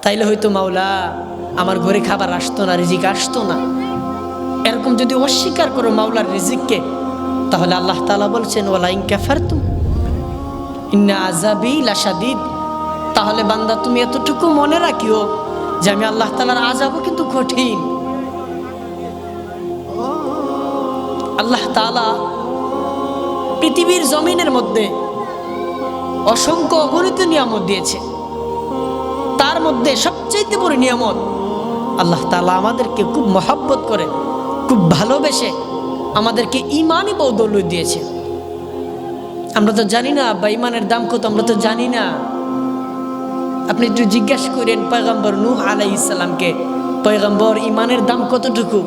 তাইলে হয়তো মাওলা আমার ঘরে খাবার আসতো না, রিজিক আসতো না। এরকম যদি অস্বীকার করো মাওলার রিজিককে, তাহলে আল্লাহ তাআলা বলছেন ওয়ালা ইন কাফারতুম ইন্না আযাবি লাশাদীদ। তাহলে বান্দা তুমি এতটুকু মনে রাখিও যে আমি আল্লাহ তাআলার আযাবও কিন্তু কঠিন। আল্লাহ তাআলা পৃথিবীর জমিনের মধ্যে অসংখ্য অগণিত নিয়ামত দিয়েছে। তার মধ্যে সবচেয়ে বড় নিয়ামত আল্লাহ তাআলা আমাদেরকে খুব মহব্বত করে, খুব ভালোবেসে আমাদেরকে ঈমানি বদৌলত দিয়েছে। আমরা তো জানি না বা ঈমানের দাম কত, আমরা তো জানি না। আপনি একটু জিজ্ঞাসা করেন পয়গম্বর নূহ আলাইহিস সালামকে, পয়গম্বর ঈমানের দাম কতটুকু?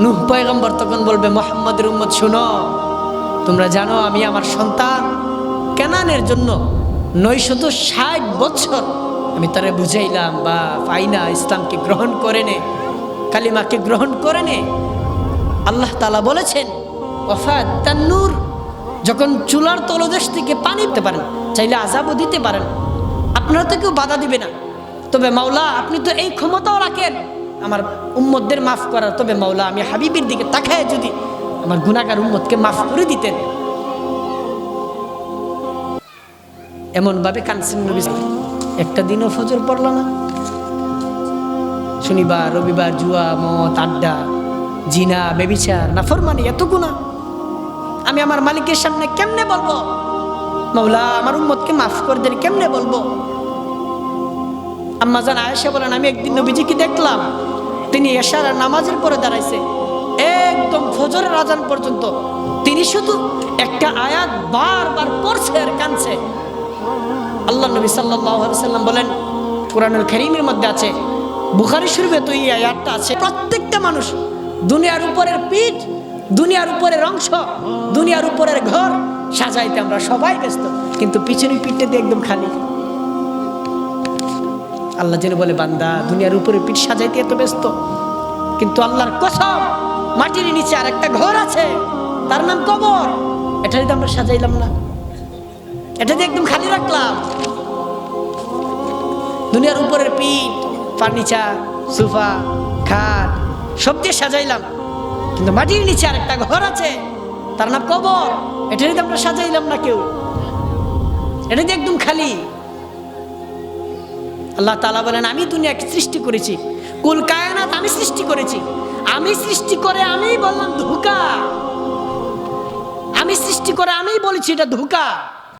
নূহ পয়গম্বর তখন বলবে, মুহাম্মদের উম্মত শোনো, তোমরা জানো আমি আমার সন্তান কেনানের জন্য 960 বছর আমি তারে বুঝাইলাম বা ফাইনা ইসলামকে গ্রহণ করে নে, কালিমাকে গ্রহণ করে নে। আল্লাহ তাআলা বলেছেন ওয়াফাত তান্নুর, যখন চুলার তলদেশ থেকে পানি দিতে পারেন, চাইলে আযাবও দিতে পারেন, আপনারা তো কেউ বাধা দিবে না। তবে মাওলা আপনি তো এই ক্ষমতাও রাখেন আমার উম্মতদের মাফ করার। তবে মাওলা আমি হাবিবের দিকে তাকায় যদি আমার গুনাহগার উম্মতকে মাফ করে দিতেন। এমনভাবে কাঁদছেন নবী। একটা দিনও ফজর পড়ল না। শনিবার রবিবার জুয়া, মদ, আড্ডা, জিনা, বেবিচার, নাফরমানি, এত গুনাহ আমি আমার মালিকের সামনে কেমনে বলবো? মাওলা আমার উম্মতকে মাফ করে দেন, কেমনে বলবো? আম্মা জান আয়েশা বলেন, আমি একদিন নবীজিকে দেখলাম, তিনি এশার নামাজের পরে দাঁড়াইছে একদম ফজরের আজান পর্যন্ত। তিনি শুধু একটা আয়াত বারবার পড়ছে আর কাঁদছে। আল্লাহ নবী সাল্লাল্লাহু আলাইহি ওয়াসাল্লাম বলেন, কোরআনুল কারীমের মধ্যে আছে, বুখারী শরীফে তো এই আয়াতটা আছে, প্রত্যেকটা মানুষ দুনিয়ার উপরের পিঠ, দুনিয়ার উপরের অংশ, দুনিয়ার উপরের ঘর সাজাইতে আমরা সবাই ব্যস্ত, কিন্তু পিছনের পিঠটা দিয়ে একদম খালি। আল্লাহ যেন বলে, বান্দা দুনিয়ার উপরে পিঠ সাজাইতে এত ব্যস্ত, কিন্তু আল্লাহর কসম মাটির নিচে আর একটা ঘর আছে, তার নাম কবর। এটা যদি আমরা সাজাইলাম না, এটা দিয়ে একদম খালি রাখলাম। দুনিয়ার উপরের পিঠ, ফার্নিচার, সোফা, খাট সব দিয়ে সাজাইলাম, কিন্তু মাটির নিচে আর একটা ঘর আছে, তার নাম কবর। এটা যদি আমরা সাজাইলাম না কেউ, এটা দিয়ে একদম খালি। আল্লাহ তাআলা বলেন, আমি দুনিয়াকে সৃষ্টি করেছি, কুল কায়নাত আমি সৃষ্টি করেছি। আমি সৃষ্টি করে আমি বললাম ধোঁকা, আমি সৃষ্টি করে আমি বলেছি এটা ধোঁকা।